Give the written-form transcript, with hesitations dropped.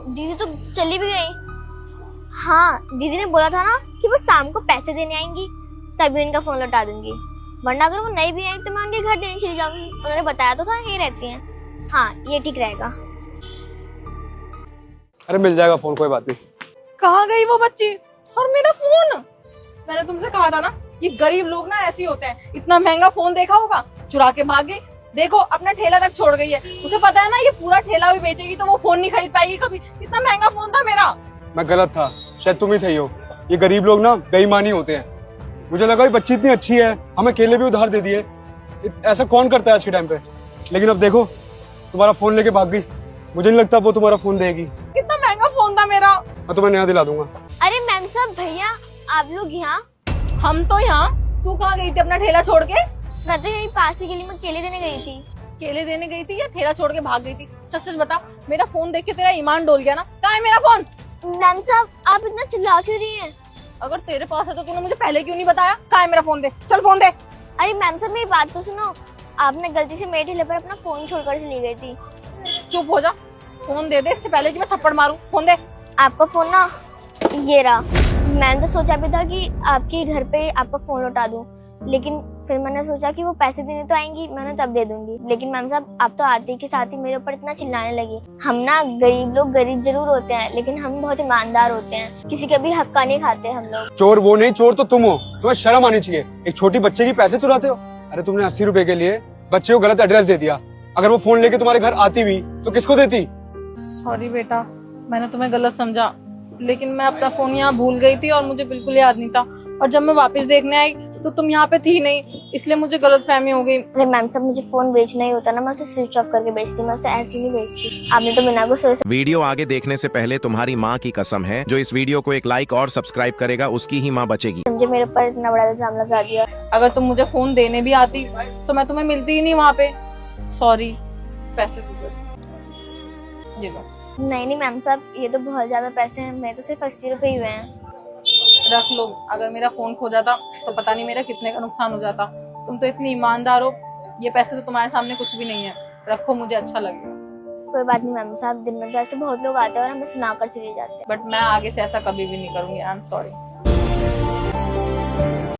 दीदी तो चली भी गई। हाँ, दीदी ने बोला था ना कि वो शाम को पैसे देने आएंगी, तभी उनका फोन लौटा दूंगी, वरना अगर वो नहीं भी आई तो मैं उनके घर देने चली जाऊंगी। उन्होंने बताया तो था यही रहती हैं। हाँ, ये ठीक रहेगा। अरे मिल जाएगा फोन, कोई बात नहीं। कहाँ गई वो बच्ची और मेरा फोन? मैंने तुमसे कहा था ना, ये गरीब लोग ना ऐसे ही होते हैं। इतना महंगा फोन देखा होगा, चुरा के भाग गई। देखो अपना ठेला तक छोड़ गई है। उसे पता है ना ये पूरा ठेला भी बेचेगी तो वो फोन नहीं खरीद पाएगी कभी। कितना महंगा फोन था मेरा। मैं गलत था, शायद तुम ही सही हो। ये गरीब लोग ना बेईमानी होते हैं। मुझे लगा ये बच्ची इतनी अच्छी है, हमें केले भी उधार दे दिए। ऐसा कौन करता है आज के टाइम पे? लेकिन अब देखो तुम्हारा फोन लेके भाग गई। मुझे नहीं लगता वो तुम्हारा फोन देगी। कितना महंगा फोन था मेरा। मैं तुम्हें नया दिला दूंगा। अरे मैम साहब, भैया आप लोग यहाँ? हम तो यहाँ। तू कहाँ गई थी अपना ठेला छोड़ के? मैं तो यही पास की गली में केले देने गई थी। केले देने गई थी या ठेला छोड़ के भाग गई थी? सच सच बता। मेरा फोन देख के तेरा ईमान डोल गया ना? कहाँ है मेरा फोन? मैम साहब आप इतना चिल्ला क्यों रही हैं? अगर तेरे पास है तो तूने मुझे पहले क्यों नहीं बताया? कहाँ है मेरा फोन? दे, चल फोन दे। अरे मैम साहब मेरी बात तो सुनो। आपने गलती से मेरे ठेले पर अपना फोन छोड़कर चली गई थी। चुप हो जा। फोन दे दे इससे पहले कि मैं थप्पड़ मारूं। फोन दे। आपका फोन ना ये रहा। मैंने तो सोचा भी था कि आपके घर पे आपका फोन लौटा दूं, लेकिन फिर मैंने सोचा कि वो पैसे देने तो आएंगी, मैंने तब दे दूंगी। लेकिन मैम साहब आप तो आते के साथ ही मेरे ऊपर इतना चिल्लाने लगी। हम ना गरीब लोग गरीब जरूर होते हैं, लेकिन हम बहुत ईमानदार होते हैं। किसी का भी हक्का नहीं खाते हम लोग। चोर वो नहीं, चोर तो तुम हो। तुम्हें शर्म आनी चाहिए। एक छोटी बच्चे की पैसे चुराते हो। अरे तुमने 80 रुपए के लिए बच्चे को गलत एड्रेस दे दिया। अगर वो फोन लेके तुम्हारे घर आती भी तो किसको देती? सॉरी बेटा, मैंने तुम्हें गलत समझा। लेकिन मैं अपना फोन यहाँ भूल गई थी और मुझे बिल्कुल याद नहीं था। और जब मैं वापस देखने आई तो तुम यहाँ पे थी नहीं, इसलिए मुझे गलतफहमी हो गई। अरे मैम साहब मुझे फोन बेचना ही होता ना, मैं उसे स्विच ऑफ करके बेचती, मैं उसे ऐसे नहीं बेचती। आपने तो बिना गुस्से से। वीडियो आगे देखने से पहले तुम्हारी माँ की कसम है, जो इस वीडियो को एक लाइक और सब्सक्राइब करेगा उसकी ही माँ बचेगी। समझे, मेरे ऊपर इतना बड़ा इल्जाम लगा दिया। अगर तुम मुझे फोन देने भी आती तो मैं तुम्हें मिलती ही नहीं वहाँ पे। सॉरी। पैसे दो। ये लो। नहीं मैम साहब, ये तो बहुत ज्यादा पैसे हैं। मैं तो सिर्फ 80 रुपए ही हुए हैं। रख लो। अगर मेरा फोन खो जाता तो पता नहीं मेरा कितने का नुकसान हो जाता। तुम तो इतनी ईमानदार हो। ये पैसे तो तुम्हारे सामने कुछ भी नहीं है। रखो, मुझे अच्छा लगेगा। कोई बात नहीं मैम साहब, दिन में तो ऐसे बहुत लोग आते हैं और हमें सुनाकर चले जाते हैं। बट मैं आगे से ऐसा कभी भी नहीं करूंगी। I am sorry.